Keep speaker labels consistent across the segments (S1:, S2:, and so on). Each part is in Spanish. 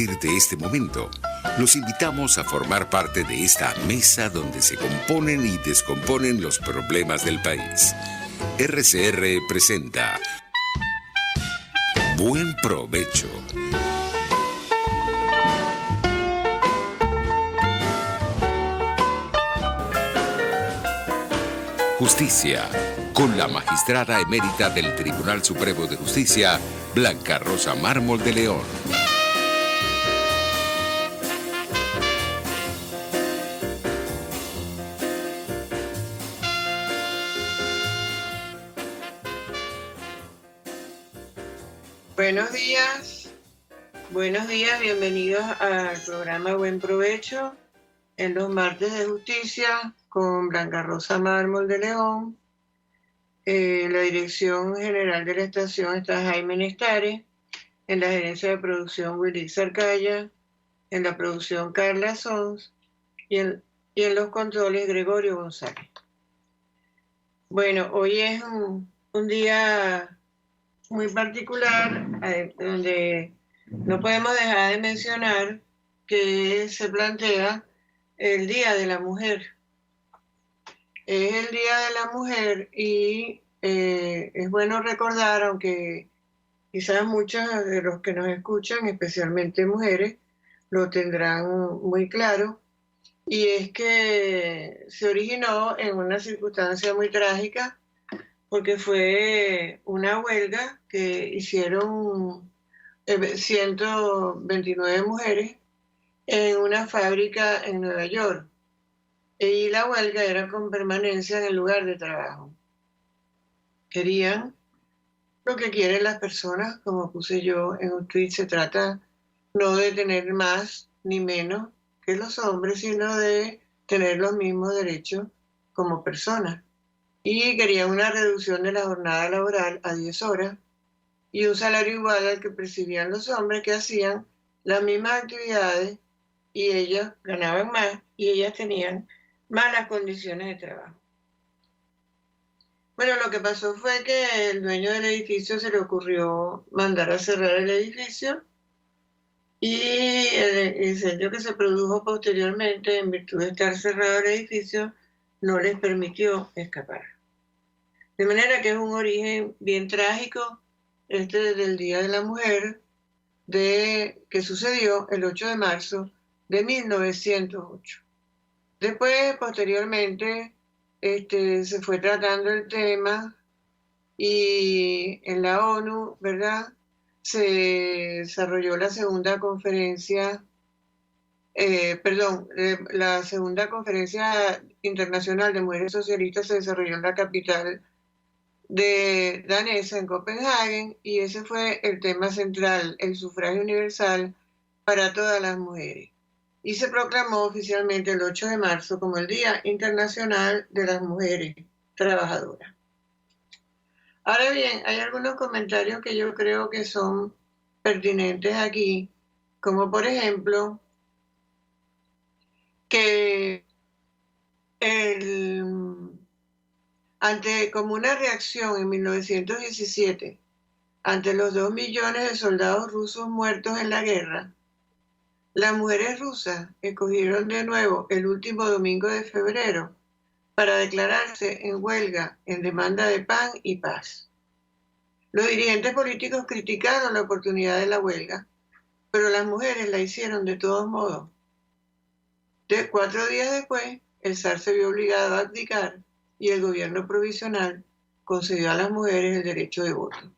S1: partir de este momento, los invitamos a formar parte de esta mesa donde se componen y descomponen los problemas del país. RCR presenta Buen Provecho. Justicia, con la magistrada emérita del Tribunal Supremo de Justicia, Blanca Rosa Mármol de León.
S2: Buenos días, bienvenidos al programa Buen Provecho en los martes de justicia con Blanca Rosa Mármol de León. En la dirección general de la estación está Jaime Nestares, en la gerencia de producción Willy Sarcaya, en la producción Carla Sons y en los controles Gregorio González. Bueno, hoy es un día muy particular donde no podemos dejar de mencionar que se plantea el Día de la Mujer. Es el Día de la Mujer y es bueno recordar, aunque quizás muchos de los que nos escuchan, especialmente mujeres, lo tendrán muy claro, y es que se originó en una circunstancia muy trágica, porque fue una huelga que hicieron 129 mujeres en una fábrica en Nueva York. Y la huelga era con permanencia en el lugar de trabajo. Querían lo que quieren las personas, como puse yo en un tweet. Se trata no de tener más ni menos que los hombres, sino de tener los mismos derechos como personas. Y querían una reducción de la jornada laboral a 10 horas y un salario igual al que percibían los hombres, que hacían las mismas actividades y ellos ganaban más y ellas tenían malas condiciones de trabajo. Bueno, lo que pasó fue que el dueño del edificio se le ocurrió mandar a cerrar el edificio, y el incendio que se produjo posteriormente en virtud de estar cerrado el edificio no les permitió escapar. De manera que es un origen bien trágico del Día de la Mujer, que sucedió el 8 de marzo de 1908. Después, posteriormente, se fue tratando el tema y en la ONU, ¿verdad?, se desarrolló la segunda conferencia, la segunda conferencia internacional de mujeres socialistas se desarrolló en la capital danesa, en Copenhague, y ese fue el tema central, el sufragio universal para todas las mujeres. Y se proclamó oficialmente el 8 de marzo como el Día Internacional de las Mujeres Trabajadoras. Ahora bien, hay algunos comentarios que yo creo que son pertinentes aquí, como por ejemplo, que como una reacción en 1917 ante los 2 millones de soldados rusos muertos en la guerra, las mujeres rusas escogieron de nuevo el último domingo de febrero para declararse en huelga en demanda de pan y paz. Los dirigentes políticos criticaron la oportunidad de la huelga, pero las mujeres la hicieron de todos modos. 4 días después, el zar se vio obligado a abdicar y el gobierno provisional concedió a las mujeres el derecho de voto.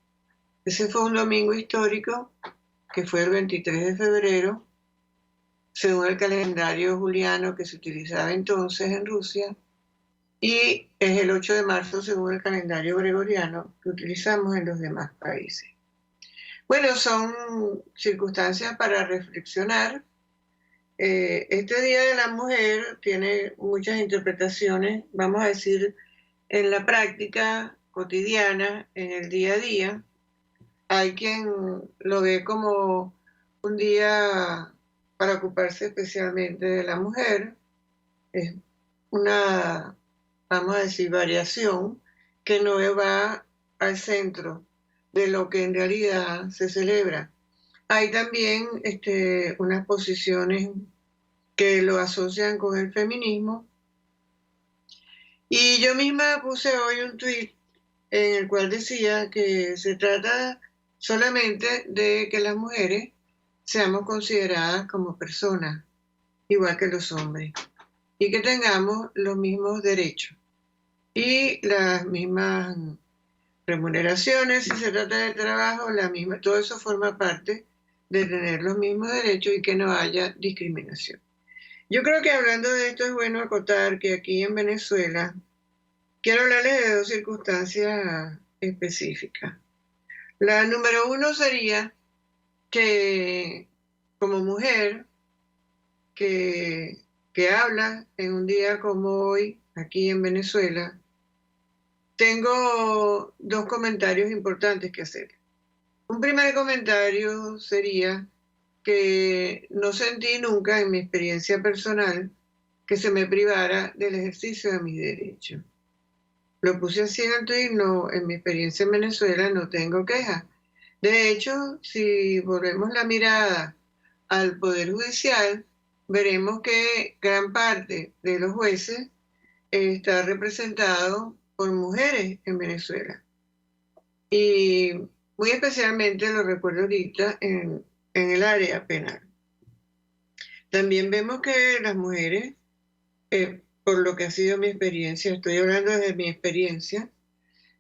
S2: Ese fue un domingo histórico que fue el 23 de febrero, según el calendario juliano que se utilizaba entonces en Rusia, y es el 8 de marzo según el calendario gregoriano que utilizamos en los demás países. Bueno, son circunstancias para reflexionar. Este Día de la Mujer tiene muchas interpretaciones, vamos a decir, en la práctica cotidiana, en el día a día. Hay quien lo ve como un día para ocuparse especialmente de la mujer. Es una, vamos a decir, variación que no va al centro de lo que en realidad se celebra. hay también unas posiciones que lo asocian con el feminismo. Y yo misma puse hoy un tuit en el cual decía que se trata solamente de que las mujeres seamos consideradas como personas, igual que los hombres, y que tengamos los mismos derechos y las mismas remuneraciones, si se trata de trabajo, todo eso forma parte de tener los mismos derechos y que no haya discriminación. Yo creo que hablando de esto es bueno acotar que aquí en Venezuela quiero hablarles de dos circunstancias específicas. La número uno sería que como mujer que habla en un día como hoy, aquí en Venezuela, tengo dos comentarios importantes que hacer. Un primer comentario sería que no sentí nunca en mi experiencia personal que se me privara del ejercicio de mis derechos. Lo puse así en el tuit, no, en mi experiencia en Venezuela no tengo quejas. De hecho, si volvemos la mirada al Poder Judicial, veremos que gran parte de los jueces está representado por mujeres en Venezuela. Y muy especialmente lo recuerdo ahorita en el área penal. También vemos que las mujeres, por lo que ha sido mi experiencia, estoy hablando desde mi experiencia,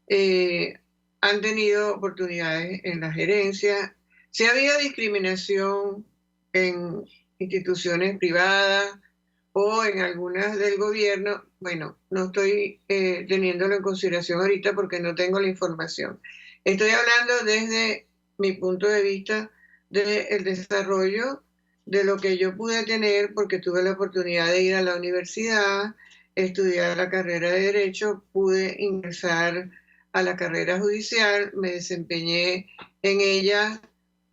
S2: han tenido oportunidades en la gerencia. Si ha habido discriminación en instituciones privadas o en algunas del gobierno, bueno, no estoy teniéndolo en consideración ahorita porque no tengo la información. Estoy hablando desde mi punto de vista del desarrollo de lo que yo pude tener porque tuve la oportunidad de ir a la universidad, estudiar la carrera de Derecho, pude ingresar a la carrera judicial, me desempeñé en ella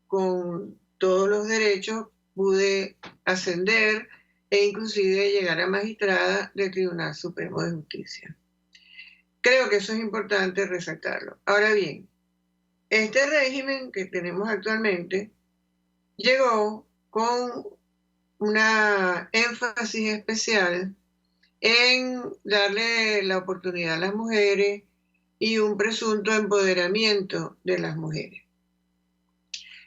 S2: con todos los derechos, pude ascender e inclusive llegar a magistrada del Tribunal Supremo de Justicia. Creo que eso es importante resaltarlo. Ahora bien, este régimen que tenemos actualmente llegó con una énfasis especial en darle la oportunidad a las mujeres y un presunto empoderamiento de las mujeres.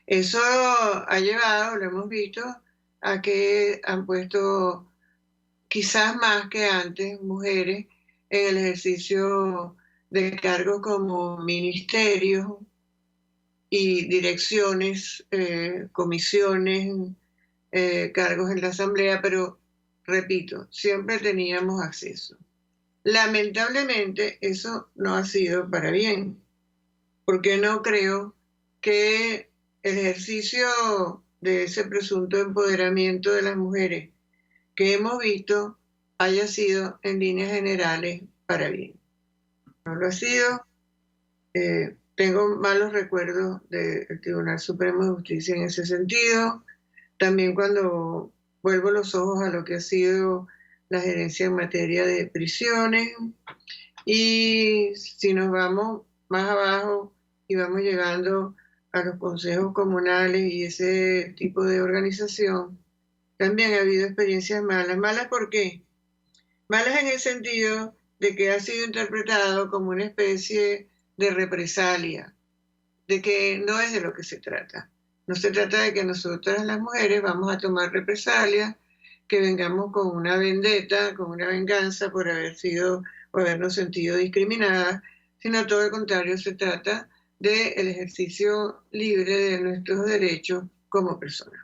S2: Eso ha llevado, lo hemos visto, a que han puesto quizás más que antes mujeres en el ejercicio de cargos como ministerios y direcciones, comisiones, cargos en la asamblea, pero repito, siempre teníamos acceso. Lamentablemente eso no ha sido para bien, porque no creo que el ejercicio de ese presunto empoderamiento de las mujeres que hemos visto haya sido en líneas generales para bien. No lo ha sido. Tengo malos recuerdos del Tribunal Supremo de Justicia en ese sentido. También cuando vuelvo los ojos a lo que ha sido la gerencia en materia de prisiones. Y si nos vamos más abajo y vamos llegando a los consejos comunales y ese tipo de organización, también ha habido experiencias malas. ¿Malas por qué? Malas en el sentido de que ha sido interpretado como una especie de represalia, de que no es de lo que se trata. No se trata de que nosotras las mujeres vamos a tomar represalias, que vengamos con una vendetta, con una venganza por haber sido o habernos sentido discriminadas, sino todo el contrario, se trata del ejercicio libre de nuestros derechos como personas.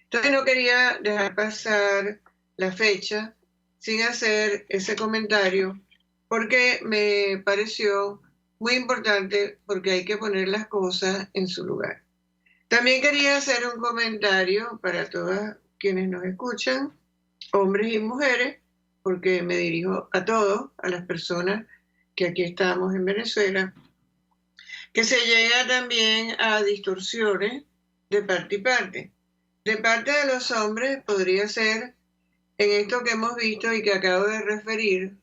S2: Entonces no quería dejar pasar la fecha sin hacer ese comentario porque me pareció muy importante porque hay que poner las cosas en su lugar. También quería hacer un comentario para todas quienes nos escuchan, hombres y mujeres, porque me dirijo a todos, a las personas que aquí estamos en Venezuela, que se llega también a distorsiones de parte y parte. De parte de los hombres podría ser en esto que hemos visto y que acabo de referir,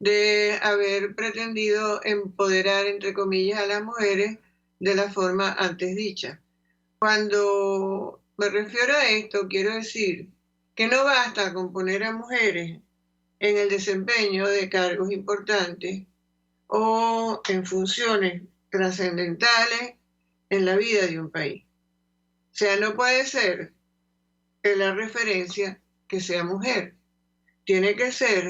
S2: de haber pretendido empoderar, entre comillas, a las mujeres de la forma antes dicha. Cuando me refiero a esto, quiero decir que no basta con poner a mujeres en el desempeño de cargos importantes o en funciones trascendentales en la vida de un país. O sea, no puede ser que la referencia que sea mujer. Tiene que ser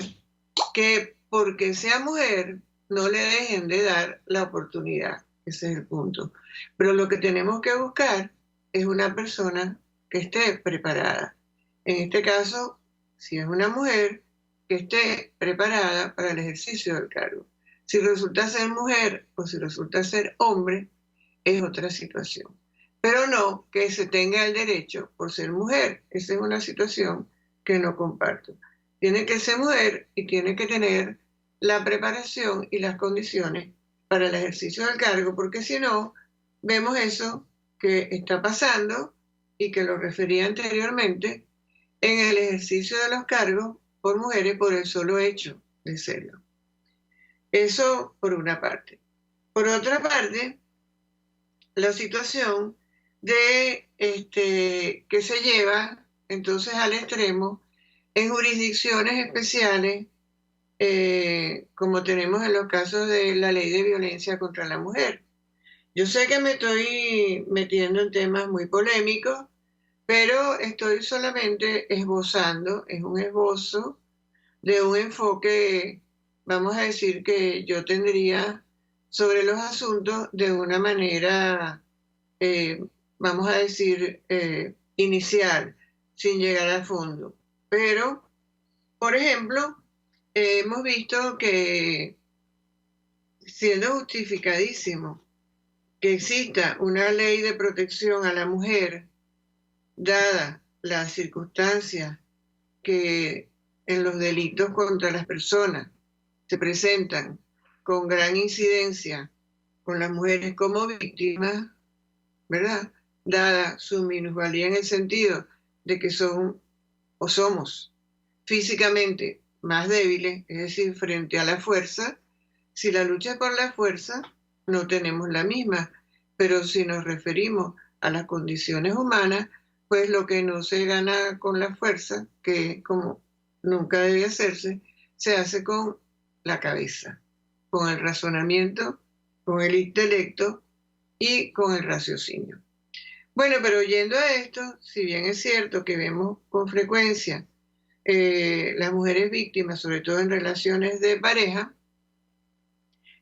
S2: que porque sea mujer no le dejen de dar la oportunidad. Ese es el punto. Pero lo que tenemos que buscar es una persona que esté preparada. En este caso, si es una mujer, que esté preparada para el ejercicio del cargo. Si resulta ser mujer o si resulta ser hombre, es otra situación. Pero no que se tenga el derecho por ser mujer. Esa es una situación que no comparto. Tiene que ser mujer y tiene que tener la preparación y las condiciones para el ejercicio del cargo, porque si no, vemos eso que está pasando y que lo refería anteriormente en el ejercicio de los cargos por mujeres por el solo hecho de serlo. Eso por una parte. Por otra parte, la situación de que se lleva entonces al extremo en jurisdicciones especiales, como tenemos en los casos de la ley de violencia contra la mujer. Yo sé que me estoy metiendo en temas muy polémicos, pero estoy solamente esbozando, es un esbozo de un enfoque, vamos a decir, que yo tendría sobre los asuntos de una manera, eh, vamos a decir, inicial, sin llegar al fondo. Pero, por ejemplo, hemos visto que, siendo justificadísimo que exista una ley de protección a la mujer, dada las circunstancias que en los delitos contra las personas se presentan con gran incidencia con las mujeres como víctimas, ¿verdad? Dada su minusvalía en el sentido de que son o somos físicamente más débiles, es decir, frente a la fuerza. Si la lucha es por la fuerza, no tenemos la misma, pero si nos referimos a las condiciones humanas, pues lo que no se gana con la fuerza, que como nunca debe hacerse, se hace con la cabeza, con el razonamiento, con el intelecto y con el raciocinio. Bueno, pero yendo a esto, si bien es cierto que vemos con frecuencia las mujeres víctimas, sobre todo en relaciones de pareja,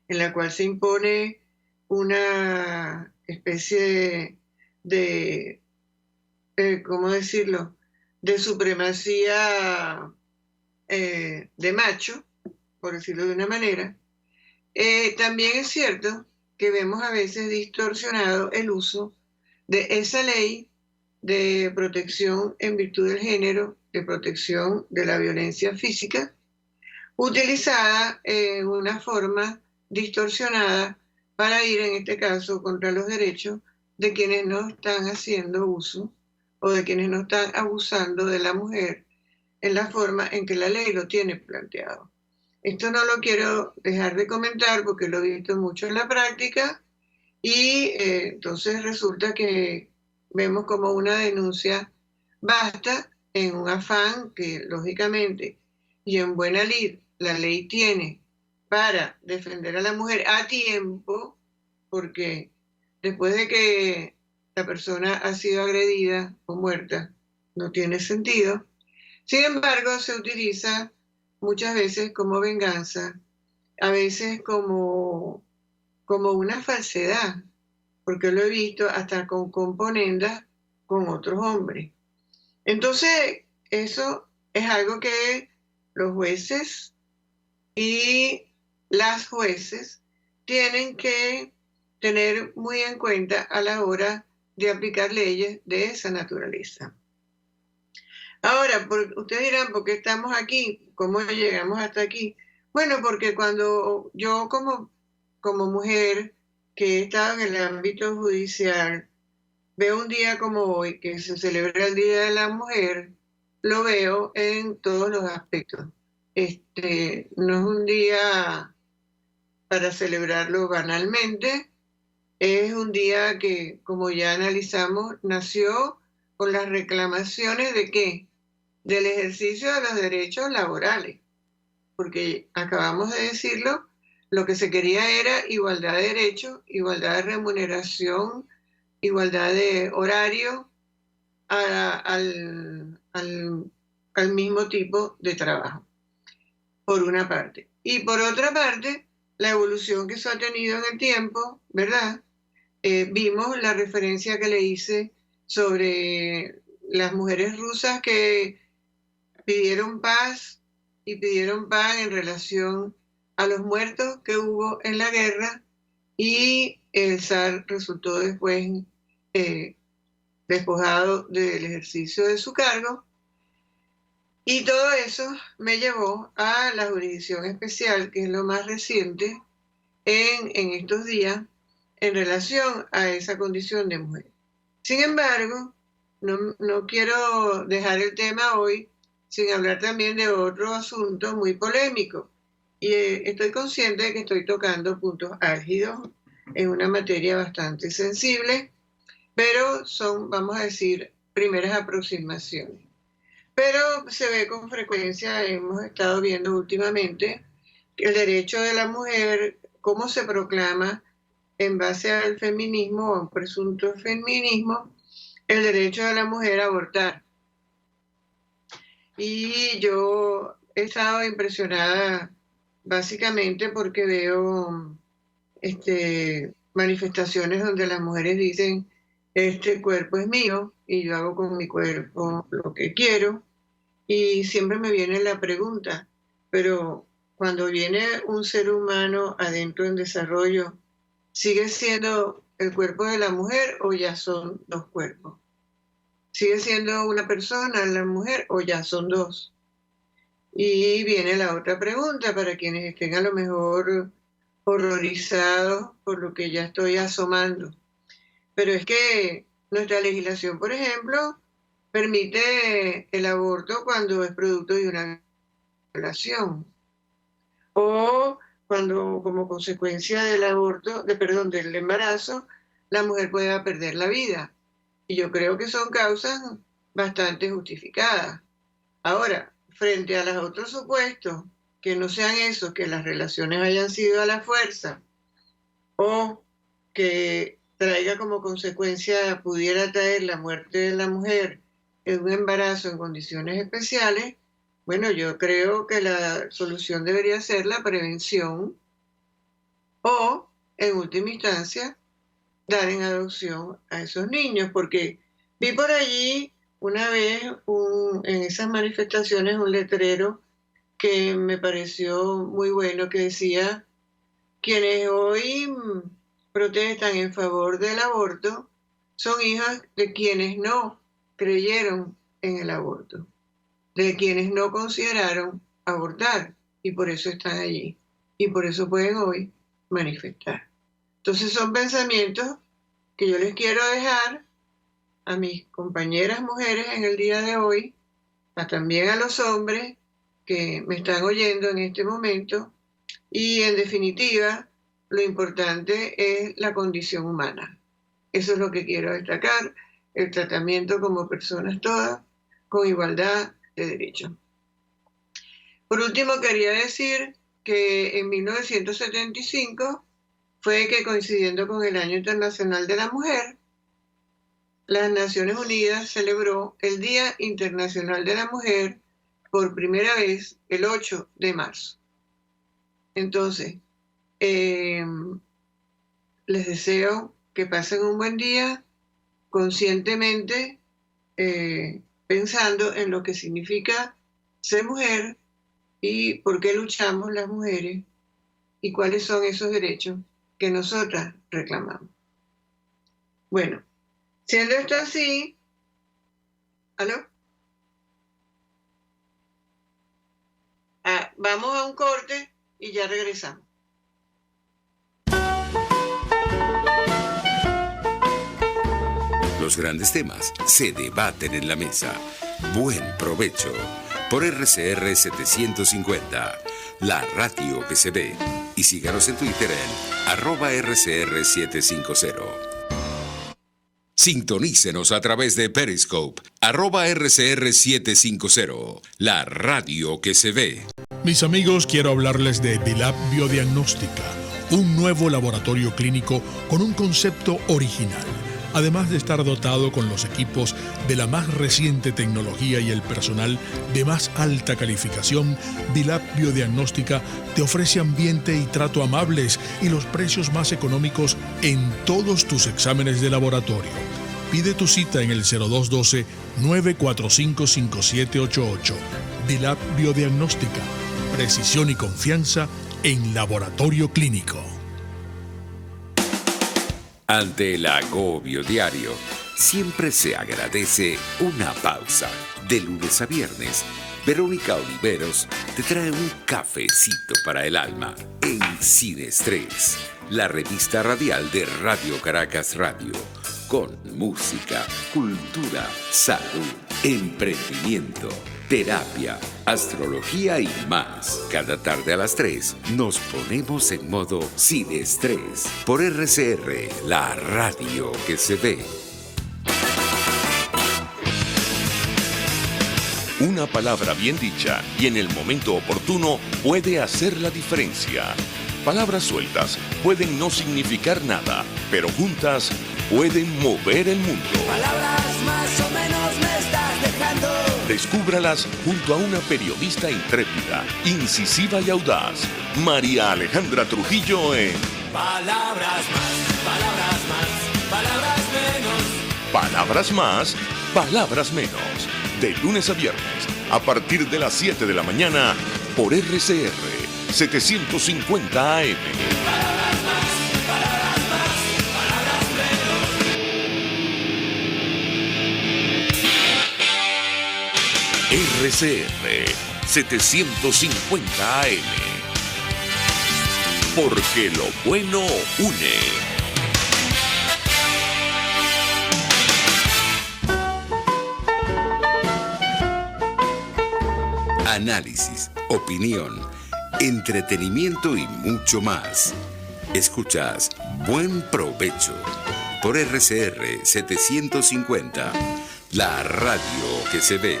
S2: en la cual se impone una especie ¿cómo decirlo?, de supremacía de macho, por decirlo de una manera. También es cierto que vemos a veces distorsionado el uso de esa ley de protección en virtud del género, de protección de la violencia física, utilizada en una forma distorsionada para ir, en este caso, contra los derechos de quienes no están haciendo uso o de quienes no están abusando de la mujer en la forma en que la ley lo tiene planteado. Esto no lo quiero dejar de comentar porque lo he visto mucho en la práctica y entonces resulta que vemos como una denuncia basta en un afán que lógicamente y en buena lid la ley tiene para defender a la mujer a tiempo, porque después de que la persona ha sido agredida o muerta, no tiene sentido. Sin embargo, se utiliza muchas veces como venganza, a veces como una falsedad, porque lo he visto hasta con componendas con otros hombres. Entonces, eso es algo que los jueces y las jueces tienen que tener muy en cuenta a la hora de aplicar leyes de esa naturaleza. Ahora, ustedes dirán, ¿por qué estamos aquí? ¿Cómo llegamos hasta aquí? Bueno, porque cuando yo como mujer que he estado en el ámbito judicial, veo un día como hoy, que se celebra el Día de la Mujer, lo veo en todos los aspectos. No es un día para celebrarlo banalmente, Es un día que, como ya analizamos, nació con las reclamaciones de ¿qué? Del ejercicio de los derechos laborales, porque acabamos de decirlo, lo que se quería era igualdad de derechos, igualdad de remuneración, igualdad de horario al mismo tipo de trabajo, por una parte. Y por otra parte, la evolución que eso ha tenido en el tiempo, ¿verdad? Vimos la referencia que le hice sobre las mujeres rusas que pidieron paz y pidieron paz en relación a los muertos que hubo en la guerra, y el zar resultó después despojado del ejercicio de su cargo. Y todo eso me llevó a la jurisdicción especial, que es lo más reciente en estos días, en relación a esa condición de mujer. Sin embargo, no quiero dejar el tema hoy sin hablar también de otro asunto muy polémico. Y estoy consciente de que estoy tocando puntos álgidos en una materia bastante sensible, pero son, vamos a decir, primeras aproximaciones. Pero se ve con frecuencia, hemos estado viendo últimamente, el derecho de la mujer, cómo se proclama en base al feminismo o a un presunto feminismo, el derecho de la mujer a abortar. Y yo he estado impresionada básicamente porque veo manifestaciones donde las mujeres dicen, este cuerpo es mío y yo hago con mi cuerpo lo que quiero. Y siempre me viene la pregunta, pero cuando viene un ser humano adentro en desarrollo, ¿sigue siendo el cuerpo de la mujer o ya son dos cuerpos? ¿Sigue siendo una persona la mujer o ya son dos? Y viene la otra pregunta para quienes estén a lo mejor horrorizados por lo que ya estoy asomando. Pero es que nuestra legislación, por ejemplo, permite el aborto cuando es producto de una violación o cuando como consecuencia del aborto, del embarazo, la mujer pueda perder la vida. Y yo creo que son causas bastante justificadas. Ahora, frente a los otros supuestos, que no sean esos, que las relaciones hayan sido a la fuerza o que traiga como consecuencia, pudiera traer la muerte de la mujer en un embarazo en condiciones especiales, bueno, yo creo que la solución debería ser la prevención o, en última instancia, dar en adopción a esos niños, porque vi por allí una vez en esas manifestaciones un letrero que me pareció muy bueno, que decía, quienes hoy protestan en favor del aborto son hijas de quienes no creyeron en el aborto, de quienes no consideraron abortar, y por eso están allí, y por eso pueden hoy manifestar. Entonces son pensamientos que yo les quiero dejar a mis compañeras mujeres en el día de hoy, también a los hombres que me están oyendo en este momento, y en definitiva, lo importante es la condición humana. Eso es lo que quiero destacar, el tratamiento como personas todas, con igualdad de derechos. Por último, quería decir que en 1975 fue que, coincidiendo con el Año Internacional de la Mujer, las Naciones Unidas celebró el Día Internacional de la Mujer por primera vez el 8 de marzo. Entonces, les deseo que pasen un buen día conscientemente, pensando en lo que significa ser mujer y por qué luchamos las mujeres y cuáles son esos derechos que nosotras reclamamos. Bueno, siendo esto así, ¿aló? Vamos a un corte y ya regresamos.
S1: Los grandes temas se debaten en la mesa. Buen provecho. Por RCR 750, la radio que se ve. y síganos en Twitter en @RCR750. Sintonícenos a través de Periscope, @RCR750, la radio que se ve.
S3: Mis amigos, quiero hablarles de Dilab Biodiagnóstica, un nuevo laboratorio clínico con un concepto original. Además de estar dotado con los equipos de la más reciente tecnología y el personal de más alta calificación, Dilab Biodiagnóstica te ofrece ambiente y trato amables y los precios más económicos en todos tus exámenes de laboratorio. Pide tu cita en el 0212-945-5788. Dilab Biodiagnóstica, precisión y confianza en laboratorio clínico.
S1: Ante el agobio diario, siempre se agradece una pausa. De lunes a viernes, Verónica Oliveros te trae un cafecito para el alma en Sin Estrés, la revista radial de Radio Caracas Radio, con música, cultura, salud, emprendimiento, terapia, astrología y más. Cada tarde a las 3 nos ponemos en modo Sin Estrés por RCR, la radio que se ve.
S4: Una palabra bien dicha y en el momento oportuno puede hacer la diferencia. Palabras sueltas pueden no significar nada, pero juntas pueden mover el mundo.
S5: Palabras más o menos me estás dejando.
S4: Descúbralas junto a una periodista intrépida, incisiva y audaz, María Alejandra Trujillo en
S5: Palabras más, palabras más, palabras menos.
S4: Palabras más, palabras menos. De lunes a viernes, a partir de las 7 de la mañana, por RCR 750 AM.
S5: Palabras más, palabras más, palabras menos.
S4: RCR 750 AM. Porque lo bueno une.
S1: Análisis, opinión, entretenimiento y mucho más. Escuchas Buen Provecho por RCR 750, la radio que se ve.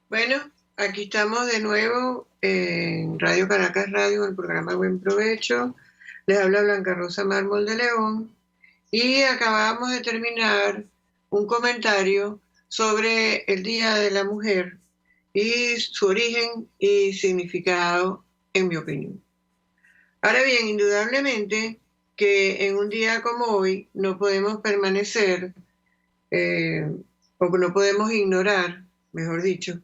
S2: Bueno, aquí estamos de nuevo en Radio Caracas Radio, en el programa Buen Provecho. Les habla Blanca Rosa Mármol de León y acabamos de terminar un comentario sobre el Día de la Mujer y su origen y significado, en mi opinión. Ahora bien, indudablemente que en un día como hoy no podemos permanecer, o no podemos ignorar, mejor dicho,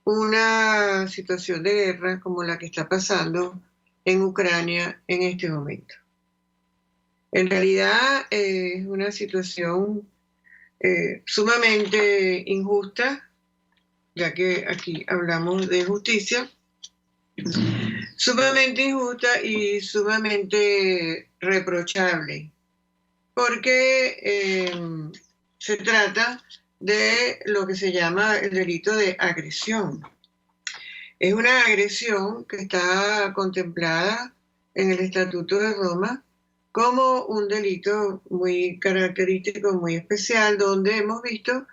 S2: una situación de guerra como la que está pasando en Ucrania en este momento. En realidad es una situación sumamente injusta, ya que aquí hablamos de justicia, sumamente injusta y sumamente reprochable, porque se trata de lo que se llama el delito de agresión. Es una agresión que está contemplada en el Estatuto de Roma como un delito muy característico, muy especial, donde hemos visto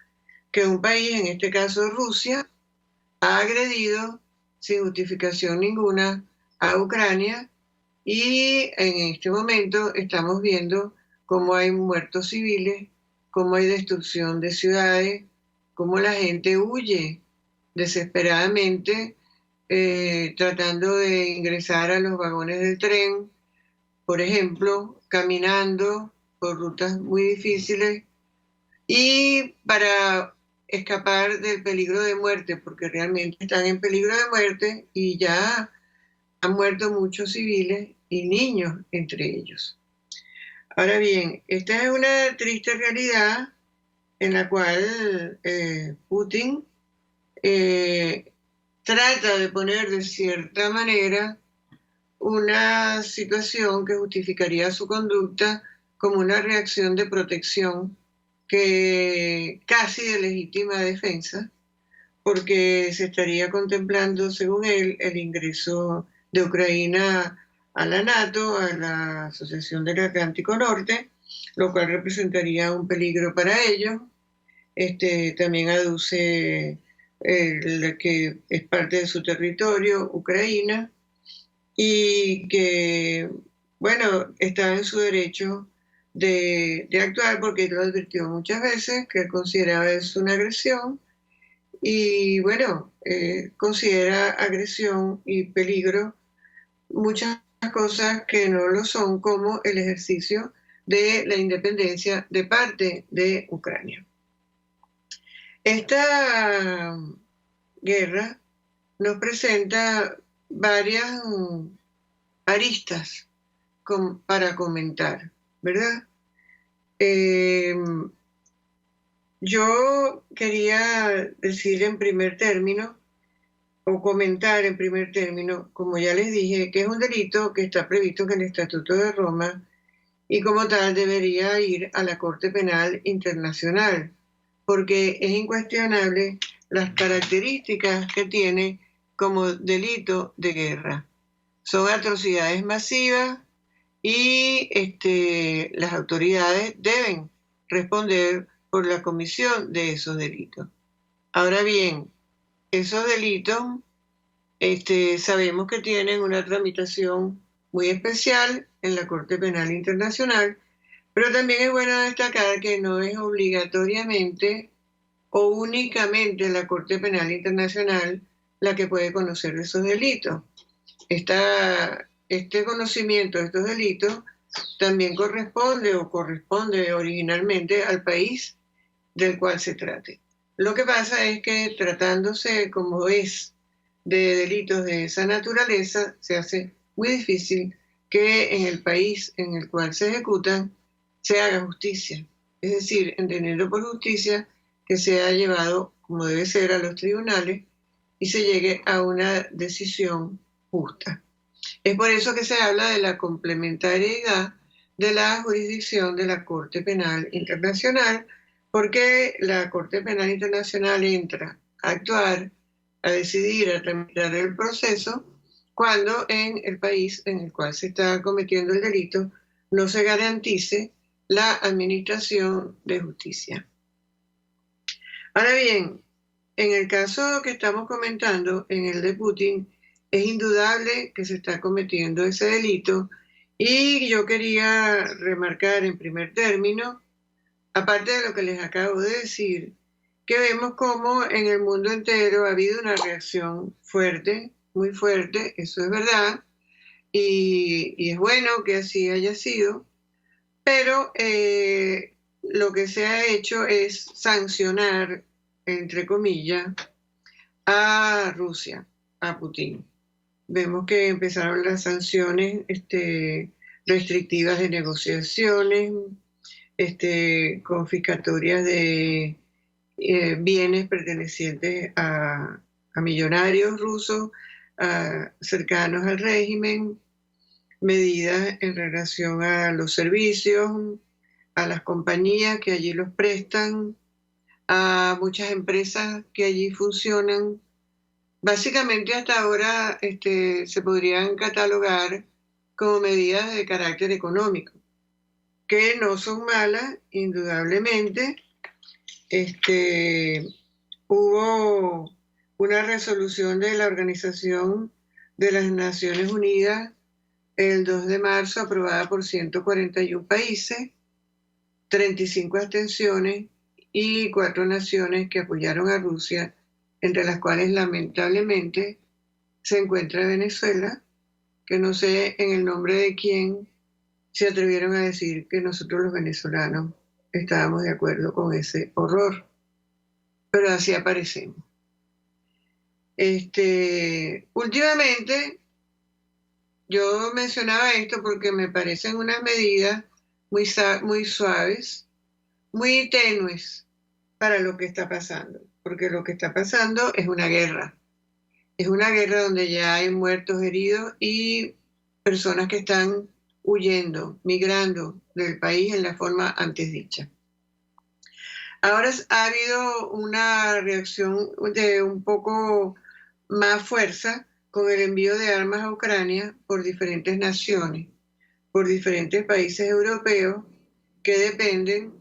S2: que un país, en este caso Rusia, ha agredido sin justificación ninguna a Ucrania y en este momento estamos viendo cómo hay muertos civiles, cómo hay destrucción de ciudades, cómo la gente huye desesperadamente tratando de ingresar a los vagones del tren, por ejemplo, caminando por rutas muy difíciles y para escapar del peligro de muerte, porque realmente están en peligro de muerte y ya han muerto muchos civiles y niños entre ellos. Ahora bien, esta es una triste realidad en la cual Putin trata de poner de cierta manera una situación que justificaría su conducta como una reacción de protección que casi de legítima defensa, porque se estaría contemplando, según él, el ingreso de Ucrania a la NATO, a la Asociación del Atlántico Norte, lo cual representaría un peligro para ellos. También aduce que es parte de su territorio, Ucrania, y que, bueno, está en su derecho de actuar, porque lo advirtió muchas veces, que él consideraba eso una agresión, y bueno, considera agresión y peligro muchas cosas que no lo son, como el ejercicio de la independencia de parte de Ucrania. Esta guerra nos presenta varias aristas para comentar, ¿verdad? Yo quería decir en primer término, o comentar en primer término, como ya les dije, que es un delito que está previsto en el Estatuto de Roma y como tal debería ir a la Corte Penal Internacional, porque es incuestionable las características que tiene como delito de guerra. Son atrocidades masivas y las autoridades deben responder por la comisión de esos delitos. Ahora bien, esos delitos sabemos que tienen una tramitación muy especial en la Corte Penal Internacional, pero también es bueno destacar que no es obligatoriamente o únicamente la Corte Penal Internacional la que puede conocer esos delitos. Este conocimiento de estos delitos también corresponde originalmente al país del cual se trate. Lo que pasa es que, tratándose como es de delitos de esa naturaleza, se hace muy difícil que en el país en el cual se ejecutan se haga justicia. Es decir, entendiendo por justicia que sea llevado como debe ser a los tribunales y se llegue a una decisión justa. Es por eso que se habla de la complementariedad de la jurisdicción de la Corte Penal Internacional, porque la Corte Penal Internacional entra a actuar, a decidir, a tramitar el proceso, cuando en el país en el cual se está cometiendo el delito no se garantice la administración de justicia. Ahora bien, en el caso que estamos comentando, en el de Putin, es indudable que se está cometiendo ese delito, y yo quería remarcar en primer término, aparte de lo que les acabo de decir, que vemos cómo en el mundo entero ha habido una reacción fuerte, muy fuerte, eso es verdad, y es bueno que así haya sido, pero lo que se ha hecho es sancionar, entre comillas, a Rusia, a Putin. Vemos que empezaron las sanciones restrictivas de negociaciones, confiscatorias de bienes pertenecientes a millonarios rusos cercanos al régimen, medidas en relación a los servicios, a las compañías que allí los prestan, a muchas empresas que allí funcionan. Básicamente hasta ahora se podrían catalogar como medidas de carácter económico, que no son malas, indudablemente. Hubo una resolución de la Organización de las Naciones Unidas el 2 de marzo, aprobada por 141 países, 35 abstenciones y 4 naciones que apoyaron a Rusia, entre las cuales lamentablemente se encuentra Venezuela, que no sé en el nombre de quién se atrevieron a decir que nosotros los venezolanos estábamos de acuerdo con ese horror, pero así aparecemos. Últimamente, yo mencionaba esto porque me parecen unas medidas muy suaves, muy tenues para lo que está pasando, porque lo que está pasando es una guerra. Es una guerra donde ya hay muertos, heridos y personas que están huyendo, migrando del país en la forma antes dicha. Ahora ha habido una reacción de un poco más fuerza con el envío de armas a Ucrania por diferentes naciones, por diferentes países europeos que dependen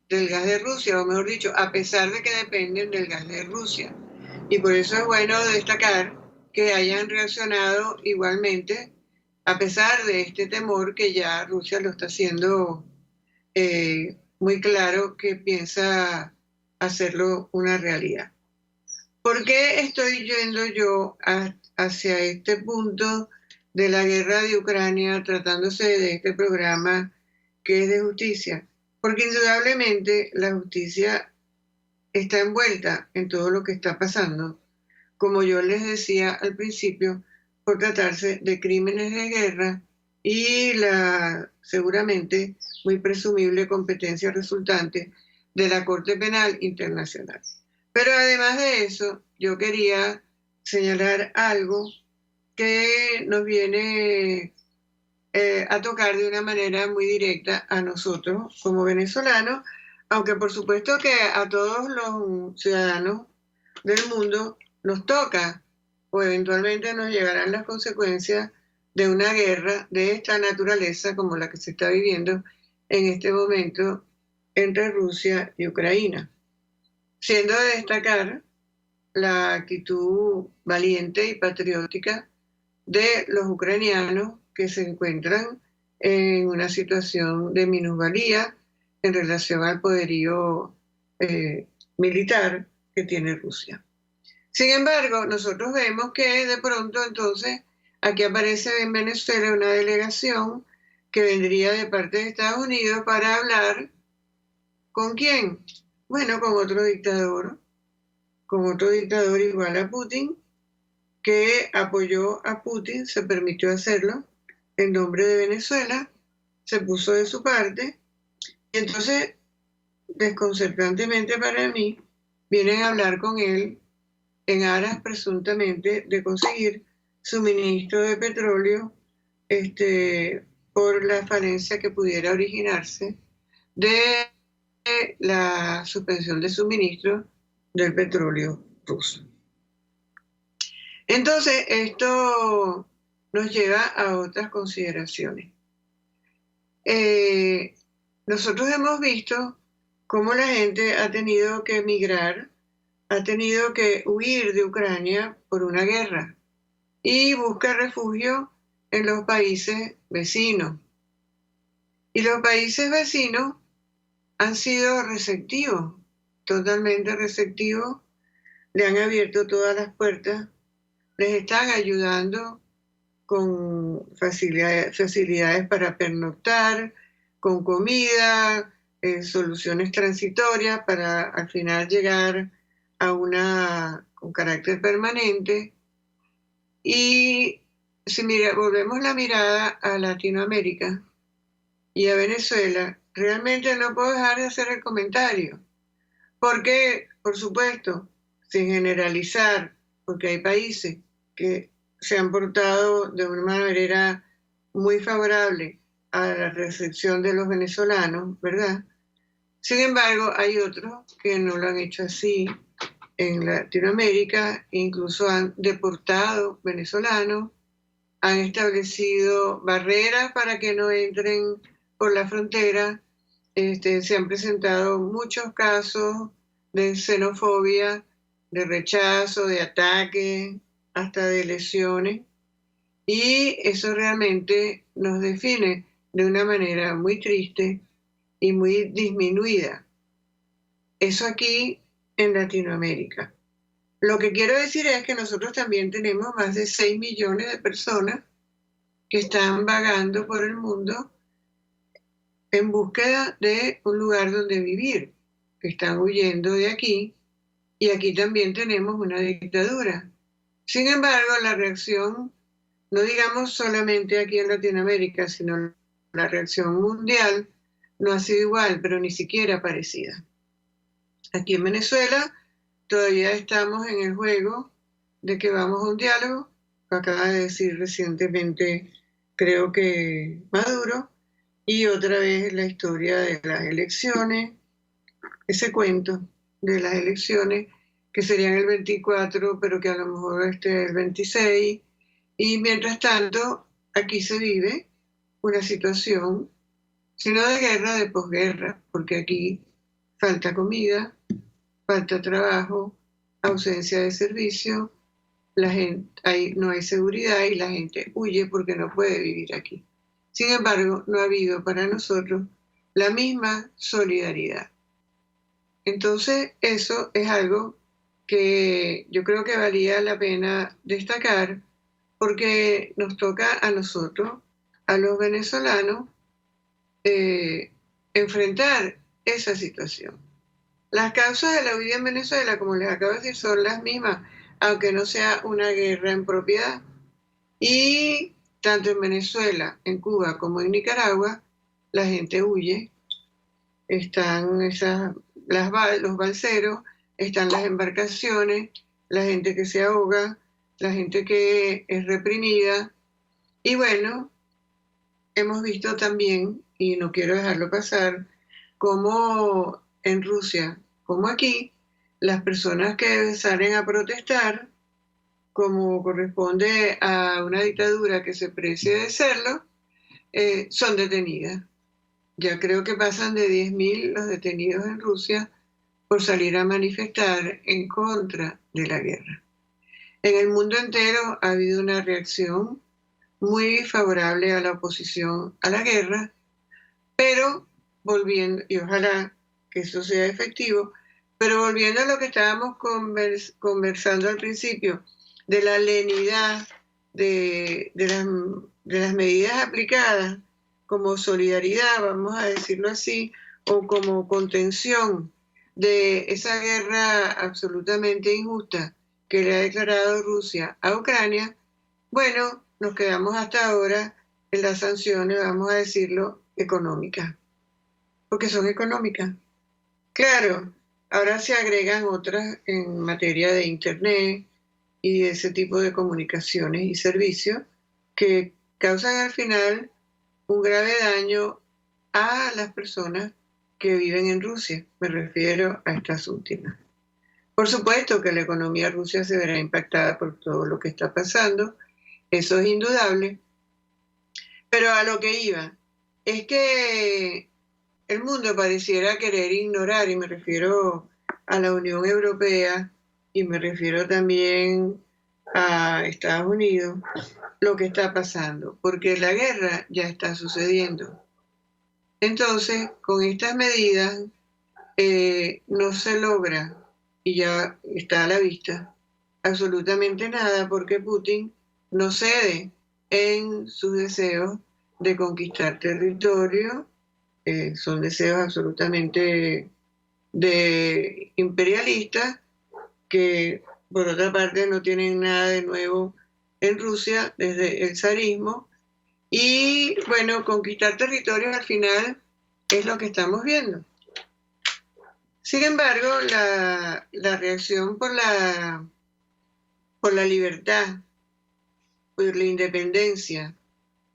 S2: del gas de Rusia, o mejor dicho, a pesar de que dependen del gas de Rusia. Y por eso es bueno destacar que hayan reaccionado igualmente, a pesar de este temor que ya Rusia lo está haciendo muy claro que piensa hacerlo una realidad. ¿Por qué estoy yendo yo hacia este punto de la guerra de Ucrania, tratándose de este programa que es de justicia? Porque indudablemente la justicia está envuelta en todo lo que está pasando, como yo les decía al principio, por tratarse de crímenes de guerra y la seguramente muy presumible competencia resultante de la Corte Penal Internacional. Pero además de eso, yo quería señalar algo que nos viene a tocar de una manera muy directa a nosotros como venezolanos, aunque por supuesto que a todos los ciudadanos del mundo nos toca o eventualmente nos llegarán las consecuencias de una guerra de esta naturaleza como la que se está viviendo en este momento entre Rusia y Ucrania. Siendo de destacar la actitud valiente y patriótica de los ucranianos que se encuentran en una situación de minusvalía en relación al poderío militar que tiene Rusia. Sin embargo, nosotros vemos que de pronto entonces aquí aparece en Venezuela una delegación que vendría de parte de Estados Unidos para hablar ¿con quién? Bueno, con otro dictador igual a Putin, que apoyó a Putin, se permitió hacerlo en nombre de Venezuela, se puso de su parte, y entonces, desconcertantemente para mí, vienen a hablar con él en aras presuntamente de conseguir suministro de petróleo por la falencia que pudiera originarse de la suspensión de suministro del petróleo ruso. Entonces, esto nos lleva a otras consideraciones. Nosotros hemos visto cómo la gente ha tenido que emigrar, ha tenido que huir de Ucrania por una guerra y busca refugio en los países vecinos. Y los países vecinos han sido receptivos, totalmente receptivos, le han abierto todas las puertas, les están ayudando con facilidades para pernoctar, con comida, soluciones transitorias para al final llegar a una con carácter permanente. Y si volvemos la mirada a Latinoamérica y a Venezuela, realmente no puedo dejar de hacer el comentario, porque, por supuesto, sin generalizar, porque hay países que se han portado de una manera muy favorable a la recepción de los venezolanos, ¿verdad? Sin embargo, hay otros que no lo han hecho así en Latinoamérica, incluso han deportado venezolanos, han establecido barreras para que no entren por la frontera. Se han presentado muchos casos de xenofobia, de rechazo, de ataque, hasta de lesiones, y eso realmente nos define de una manera muy triste y muy disminuida. Eso aquí en Latinoamérica. Lo que quiero decir es que nosotros también tenemos más de 6 millones de personas que están vagando por el mundo en búsqueda de un lugar donde vivir, que están huyendo de aquí, y aquí también tenemos una dictadura. Sin embargo, la reacción, no digamos solamente aquí en Latinoamérica, sino la reacción mundial, no ha sido igual, pero ni siquiera parecida. Aquí en Venezuela todavía estamos en el juego de que vamos a un diálogo, lo acaba de decir recientemente, creo que Maduro, y otra vez la historia de las elecciones, ese cuento de las elecciones, que serían el 24, pero que a lo mejor el 26. Y mientras tanto, aquí se vive una situación, si no de guerra, de posguerra, porque aquí falta comida, falta trabajo, ausencia de servicio, no hay seguridad y la gente huye porque no puede vivir aquí. Sin embargo, no ha habido para nosotros la misma solidaridad. Entonces, eso es algo que yo creo que valía la pena destacar porque nos toca a nosotros, a los venezolanos, enfrentar esa situación. Las causas de la huida en Venezuela, como les acabo de decir, son las mismas, aunque no sea una guerra en propiedad. Y tanto en Venezuela, en Cuba como en Nicaragua, la gente huye. Están los balseros, están las embarcaciones, la gente que se ahoga, la gente que es reprimida. Y bueno, hemos visto también, y no quiero dejarlo pasar, cómo en Rusia, como aquí, las personas que salen a protestar, como corresponde a una dictadura que se precie de serlo, son detenidas. Ya creo que pasan de 10.000 los detenidos en Rusia por salir a manifestar en contra de la guerra. En el mundo entero ha habido una reacción muy favorable a la oposición a la guerra, pero volviendo, y ojalá que eso sea efectivo, pero volviendo a lo que estábamos conversando al principio, de la lenidad de las medidas aplicadas como solidaridad, vamos a decirlo así, o como contención de esa guerra absolutamente injusta que le ha declarado Rusia a Ucrania, bueno, nos quedamos hasta ahora en las sanciones, vamos a decirlo, económicas, porque son económicas. Claro, ahora se agregan otras en materia de Internet y de ese tipo de comunicaciones y servicios que causan al final un grave daño a las personas que viven en Rusia. Me refiero a estas últimas. Por supuesto que la economía rusa se verá impactada por todo lo que está pasando, eso es indudable, pero a lo que iba es que el mundo pareciera querer ignorar, y me refiero a la Unión Europea y me refiero también a Estados Unidos, lo que está pasando, porque la guerra ya está sucediendo. Entonces, con estas medidas no se logra, y ya está a la vista, absolutamente nada, porque Putin no cede en sus deseos de conquistar territorio, son deseos absolutamente de imperialistas, que por otra parte no tienen nada de nuevo en Rusia desde el zarismo, y bueno, conquistar territorios al final es lo que estamos viendo. Sin embargo, la reacción por la libertad, por la independencia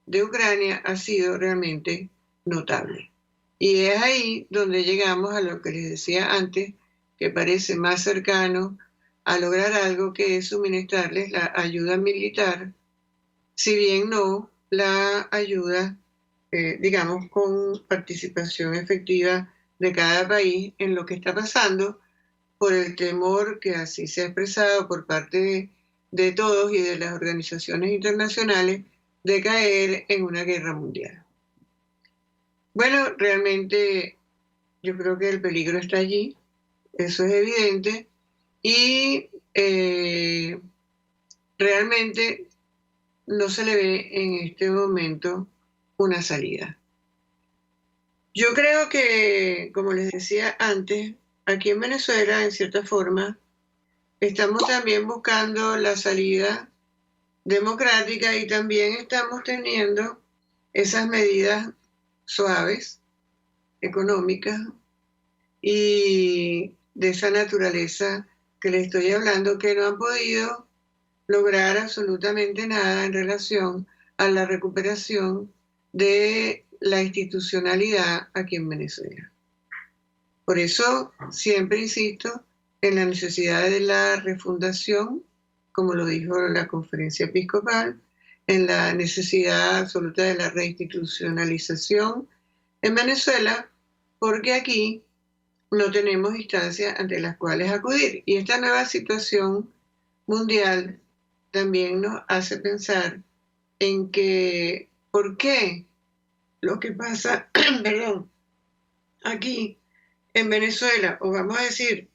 S2: de Ucrania ha sido realmente notable. Y es ahí donde llegamos a lo que les decía antes, que parece más cercano a lograr algo, que es suministrarles la ayuda militar, si bien no la ayuda, digamos, con participación efectiva de cada país en lo que está pasando, por el temor que así se ha expresado por parte de todos y de las organizaciones internacionales de caer en una guerra mundial. Bueno, realmente yo creo que el peligro está allí, eso es evidente, y realmente no se le ve en este momento una salida. Yo creo que, como les decía antes, aquí en Venezuela, en cierta forma, estamos también buscando la salida democrática y también estamos teniendo esas medidas suaves, económicas y de esa naturaleza que les estoy hablando, que no han podido lograr absolutamente nada en relación a la recuperación de la institucionalidad aquí en Venezuela. Por eso siempre insisto en la necesidad de la refundación, como lo dijo la Conferencia Episcopal, en la necesidad absoluta de la reinstitucionalización en Venezuela, porque aquí no tenemos instancias ante las cuales acudir. Y esta nueva situación mundial también nos hace pensar en que, ¿por qué lo que pasa, perdón, aquí en Venezuela, o vamos a decir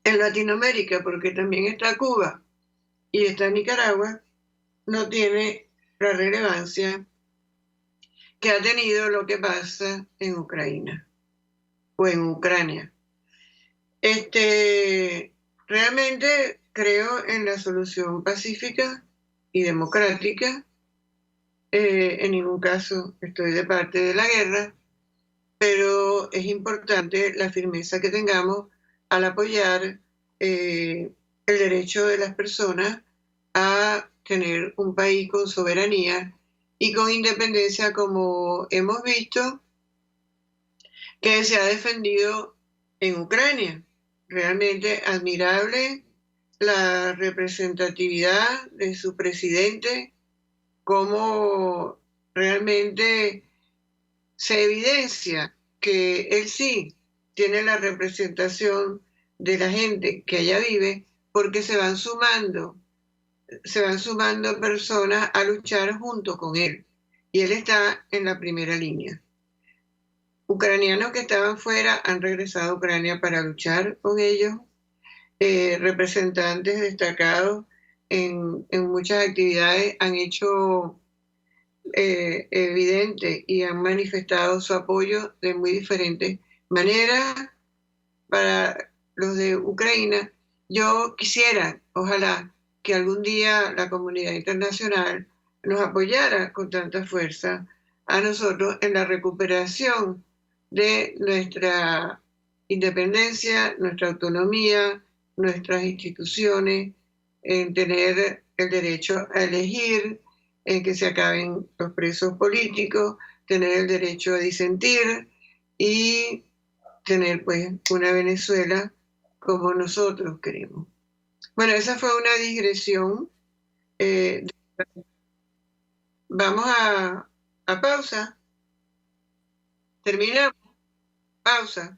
S2: en Latinoamérica, porque también está Cuba y está Nicaragua, no tiene la relevancia que ha tenido lo que pasa en Ucrania o en Ucrania? Realmente creo en la solución pacífica y democrática. En ningún caso estoy de parte de la guerra, pero es importante la firmeza que tengamos al apoyar el derecho de las personas a tener un país con soberanía y con independencia, como hemos visto que se ha defendido en Ucrania. Realmente admirable la representatividad de su presidente, cómo realmente se evidencia que él sí tiene la representación de la gente que allá vive, porque se van sumando personas a luchar junto con él, y él está en la primera línea. Ucranianos que estaban fuera han regresado a Ucrania para luchar con ellos, representantes destacados en muchas actividades han hecho evidente y han manifestado su apoyo de muy diferentes maneras para los de Ucrania. Yo quisiera, ojalá, que algún día la comunidad internacional nos apoyara con tanta fuerza a nosotros en la recuperación de nuestra independencia, nuestra autonomía, nuestras instituciones, en tener el derecho a elegir, en que se acaben los presos políticos, tener el derecho a disentir y tener pues una Venezuela como nosotros queremos. Bueno, esa fue una digresión. Vamos a pausa. Terminamos. Pausa.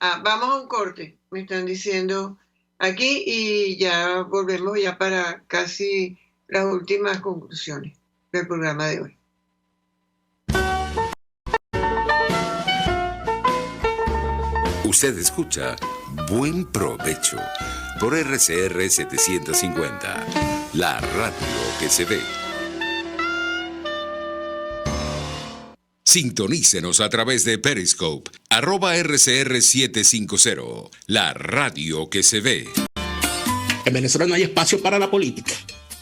S2: Vamos a un corte, me están diciendo aquí, y ya volvemos ya para casi las últimas conclusiones del programa de hoy.
S1: Usted escucha Buen Provecho por RCR 750, la radio que se ve. Sintonícenos a través de Periscope, @RCR750, la radio que se ve.
S6: En Venezuela no hay espacio para la política.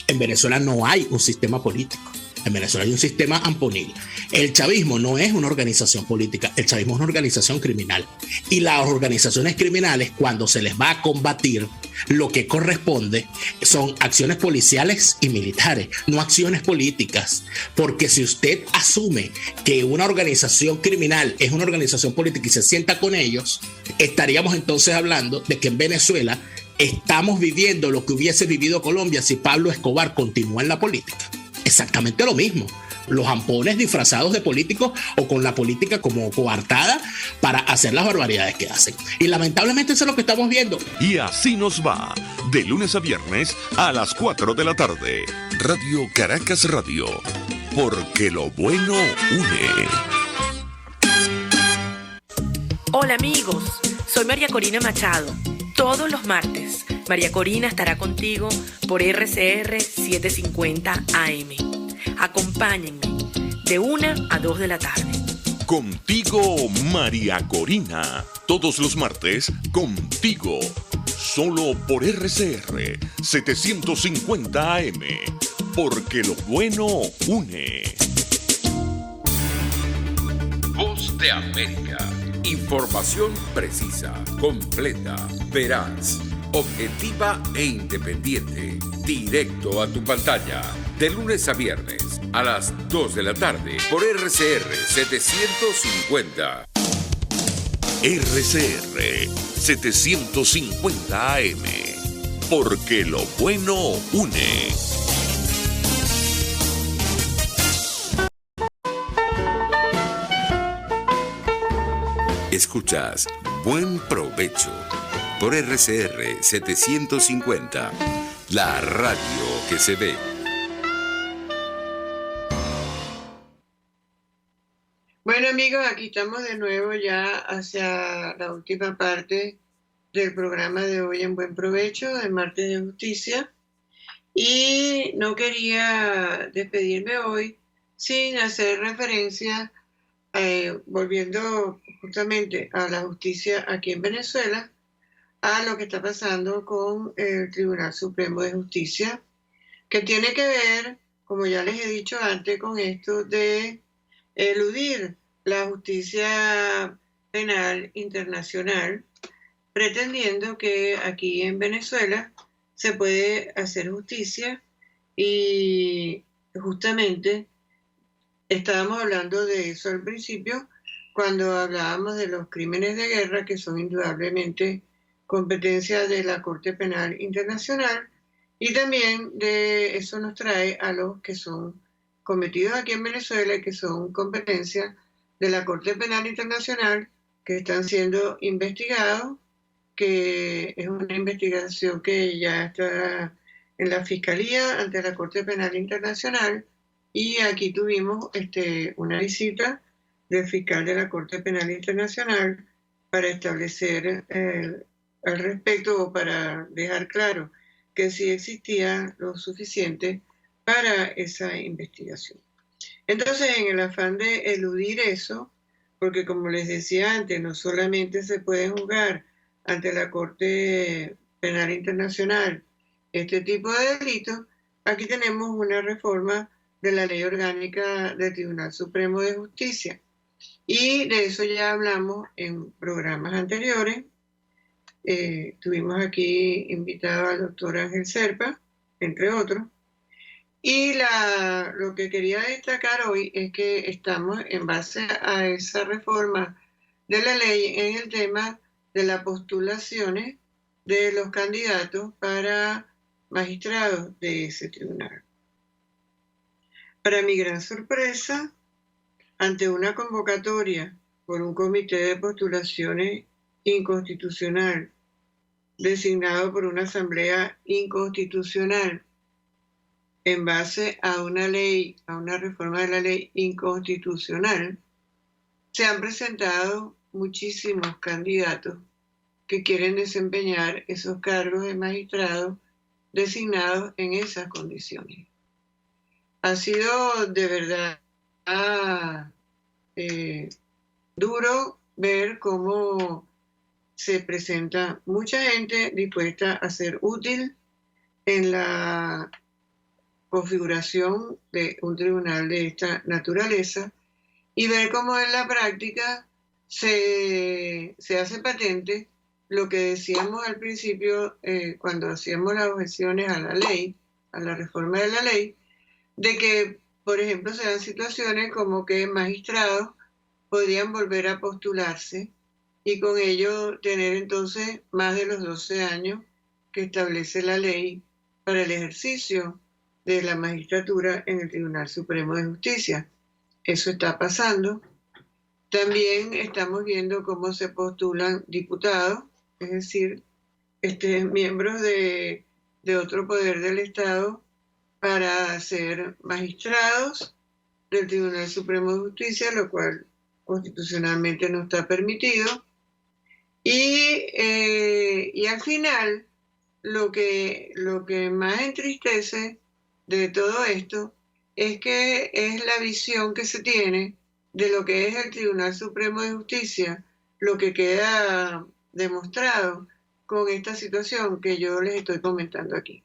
S6: En Venezuela no hay un sistema político. En Venezuela hay un sistema amponil. El chavismo no es una organización política, el chavismo es una organización criminal. Y las organizaciones criminales, cuando se les va a combatir, lo que corresponde son acciones policiales y militares, no acciones políticas. Porque si usted asume que una organización criminal es una organización política y se sienta con ellos, estaríamos entonces hablando de que en Venezuela estamos viviendo lo que hubiese vivido Colombia si Pablo Escobar continúa en la política. Exactamente lo mismo. Los ampones disfrazados de políticos o con la política como coartada para hacer las barbaridades que hacen. Y lamentablemente eso es lo que estamos viendo.
S4: Y así nos va, de lunes a viernes a las 4 de la tarde. Radio Caracas Radio, porque lo bueno une.
S7: Hola amigos, soy María Corina Machado. Todos los martes, María Corina estará contigo por RCR 750 AM. Acompáñenme de 1 a 2 de la tarde.
S4: Contigo, María Corina. Todos los martes, contigo. Solo por RCR 750 AM. Porque lo bueno une.
S1: Voz de América. Información precisa, completa, veraz, objetiva e independiente. Directo a tu pantalla. De lunes a viernes a las 2 de la tarde por RCR 750.
S4: RCR 750 AM, porque lo bueno une.
S1: Escuchas Buen Provecho por RCR 750, la radio que se ve.
S2: Bueno amigos, aquí estamos de nuevo ya hacia la última parte del programa de hoy en Buen Provecho, de Martes de Justicia. Y no quería despedirme hoy sin hacer referencia, volviendo justamente a la justicia aquí en Venezuela, a lo que está pasando con el Tribunal Supremo de Justicia, que tiene que ver, como ya les he dicho antes, con esto de eludir la justicia penal internacional, pretendiendo que aquí en Venezuela se puede hacer justicia, y justamente estábamos hablando de eso al principio cuando hablábamos de los crímenes de guerra, que son indudablemente competencia de la Corte Penal Internacional, y también de eso nos trae a los que son cometidos aquí en Venezuela y que son competencia de la Corte Penal Internacional, que están siendo investigados, que es una investigación que ya está en la Fiscalía ante la Corte Penal Internacional, y aquí tuvimos una visita del fiscal de la Corte Penal Internacional para establecer al respecto, o para dejar claro que sí existía lo suficiente para esa investigación. Entonces, en el afán de eludir eso, porque como les decía antes, no solamente se puede juzgar ante la Corte Penal Internacional este tipo de delitos, aquí tenemos una reforma de la Ley Orgánica del Tribunal Supremo de Justicia. Y de eso ya hablamos en programas anteriores. Tuvimos aquí invitado al doctor Ángel Serpa, entre otros. Y lo que quería destacar hoy es que estamos en base a esa reforma de la ley en el tema de las postulaciones de los candidatos para magistrados de ese tribunal. Para mi gran sorpresa, ante una convocatoria por un comité de postulaciones inconstitucional, designado por una asamblea inconstitucional, en base a una ley, a una reforma de la ley inconstitucional, se han presentado muchísimos candidatos que quieren desempeñar esos cargos de magistrados designados en esas condiciones. Ha sido de verdad duro ver cómo se presenta mucha gente dispuesta a ser útil en la configuración de un tribunal de esta naturaleza, y ver cómo en la práctica se hace patente lo que decíamos al principio cuando hacíamos las objeciones a la ley, a la reforma de la ley, de que, por ejemplo, se dan situaciones como que magistrados podrían volver a postularse y con ello tener entonces más de los 12 años que establece la ley para el ejercicio de la magistratura en el Tribunal Supremo de Justicia. Eso está pasando. También estamos viendo cómo se postulan diputados, es decir, miembros de otro poder del Estado, para ser magistrados del Tribunal Supremo de Justicia, lo cual constitucionalmente no está permitido. Y al final, lo que más entristece de todo esto es que es la visión que se tiene de lo que es el Tribunal Supremo de Justicia, lo que queda demostrado con esta situación que yo les estoy comentando aquí.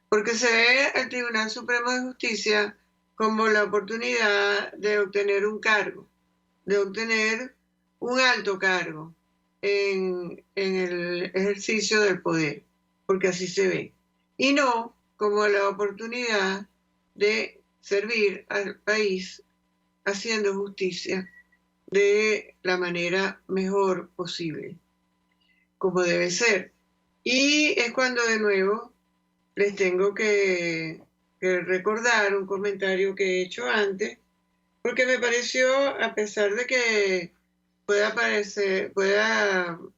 S2: Porque se ve al Tribunal Supremo de Justicia como la oportunidad de obtener un cargo, de obtener un alto cargo en el ejercicio del poder, porque así se ve. Y no como la oportunidad de servir al país haciendo justicia de la manera mejor posible, como debe ser. Y es cuando de nuevo les tengo que recordar un comentario que he hecho antes, porque me pareció, a pesar de que pueda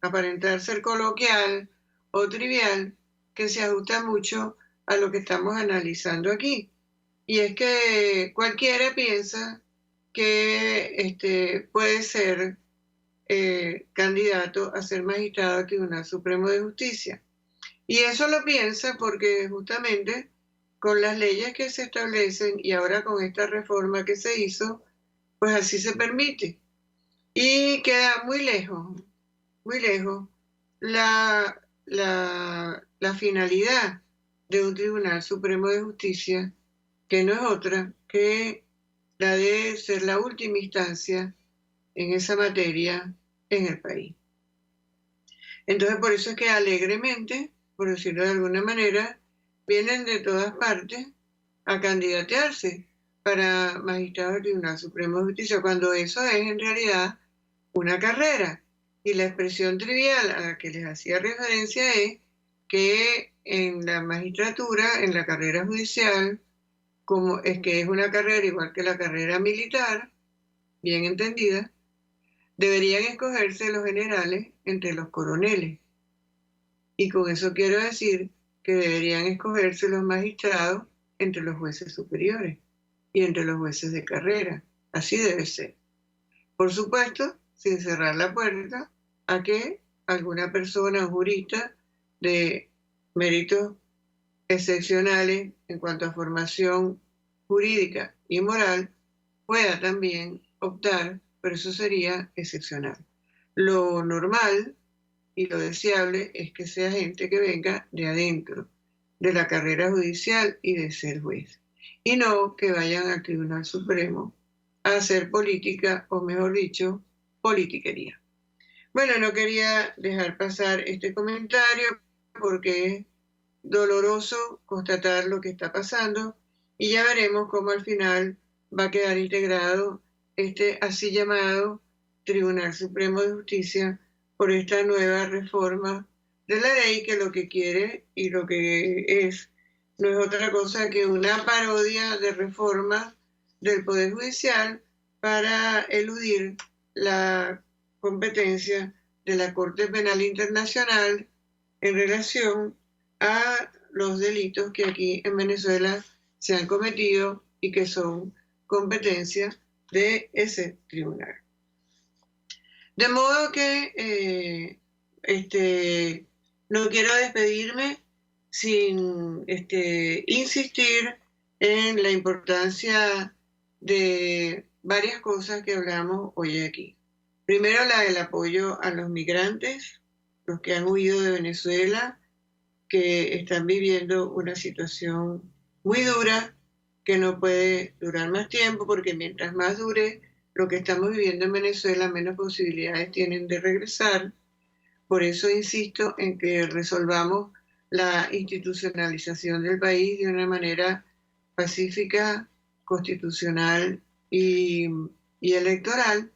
S2: aparentar ser coloquial o trivial, que se ajusta mucho a lo que estamos analizando aquí. Y es que cualquiera piensa que puede ser candidato a ser magistrado del Tribunal Supremo de Justicia. Y eso lo piensa porque justamente con las leyes que se establecen y ahora con esta reforma que se hizo, pues así se permite. Y queda muy lejos la finalidad de un Tribunal Supremo de Justicia, que no es otra que la de ser la última instancia en esa materia en el país. Entonces, por eso es que alegremente, por decirlo de alguna manera, vienen de todas partes a candidatearse para magistrado del Tribunal Supremo de Justicia, cuando eso es en realidad una carrera. Y la expresión trivial a la que les hacía referencia es que en la magistratura, en la carrera judicial, como es que es una carrera igual que la carrera militar, bien entendida, deberían escogerse los generales entre los coroneles. Y con eso quiero decir que deberían escogerse los magistrados entre los jueces superiores y entre los jueces de carrera. Así debe ser. Por supuesto, sin cerrar la puerta a que alguna persona o jurista de méritos excepcionales en cuanto a formación jurídica y moral pueda también optar, pero eso sería excepcional. Lo normal y lo deseable es que sea gente que venga de adentro, de la carrera judicial y de ser juez, y no que vayan al Tribunal Supremo a hacer política, o mejor dicho, politiquería. Bueno, no quería dejar pasar este comentario porque es doloroso constatar lo que está pasando y ya veremos cómo al final va a quedar integrado este así llamado Tribunal Supremo de Justicia por esta nueva reforma de la ley, que lo que quiere y lo que es no es otra cosa que una parodia de reforma del Poder Judicial para eludir la competencia de la Corte Penal Internacional en relación a los delitos que aquí en Venezuela se han cometido y que son competencia de ese tribunal. De modo que no quiero despedirme sin insistir en la importancia de varias cosas que hablamos hoy aquí. Primero, la del apoyo a los migrantes, los que han huido de Venezuela, que están viviendo una situación muy dura, que no puede durar más tiempo, porque mientras más dure lo que estamos viviendo en Venezuela, menos posibilidades tienen de regresar. Por eso insisto en que resolvamos la institucionalización del país de una manera pacífica, constitucional y electoral.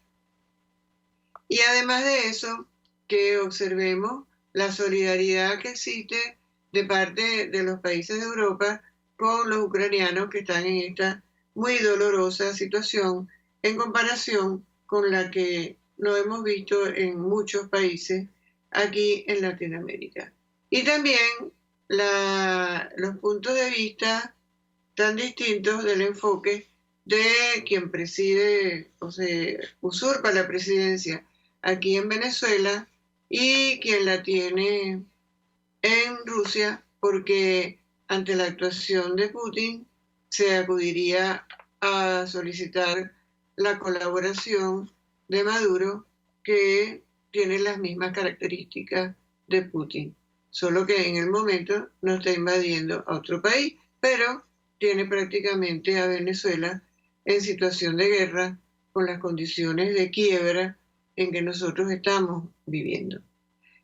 S2: Y además de eso, que observemos la solidaridad que existe de parte de los países de Europa con los ucranianos que están en esta muy dolorosa situación en comparación con la que no hemos visto en muchos países aquí en Latinoamérica. Y también los puntos de vista tan distintos del enfoque de quien preside o se usurpa la presidencia aquí en Venezuela y quien la tiene en Rusia, porque ante la actuación de Putin se acudiría a solicitar la colaboración de Maduro, que tiene las mismas características de Putin, solo que en el momento no está invadiendo a otro país, pero tiene prácticamente a Venezuela en situación de guerra con las condiciones de quiebra en que nosotros estamos viviendo.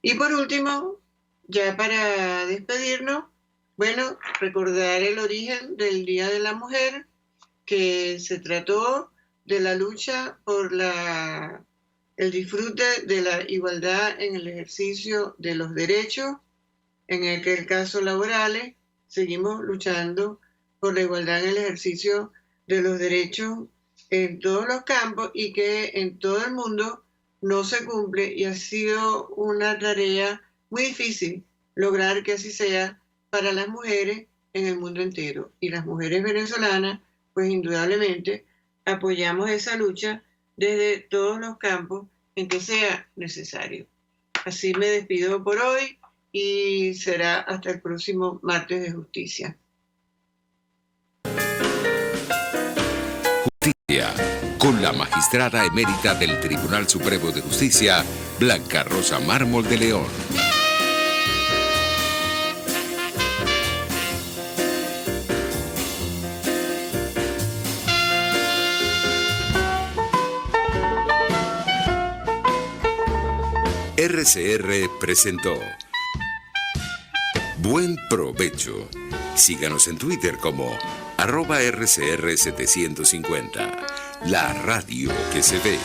S2: Y por último, ya para despedirnos, bueno, recordar el origen del Día de la Mujer, que se trató de la lucha por el disfrute de la igualdad en el ejercicio de los derechos, en el caso laborales, seguimos luchando por la igualdad en el ejercicio de los derechos en todos los campos y que en todo el mundo no se cumple, y ha sido una tarea muy difícil lograr que así sea para las mujeres en el mundo entero. Y las mujeres venezolanas, pues indudablemente, apoyamos esa lucha desde todos los campos en que sea necesario. Así me despido por hoy y será hasta el próximo martes de justicia.
S1: Justicia, con la magistrada emérita del Tribunal Supremo de Justicia, Blanca Rosa Mármol de León. RCR presentó Buen Provecho. Síganos en Twitter como @RCR750. La radio que se ve.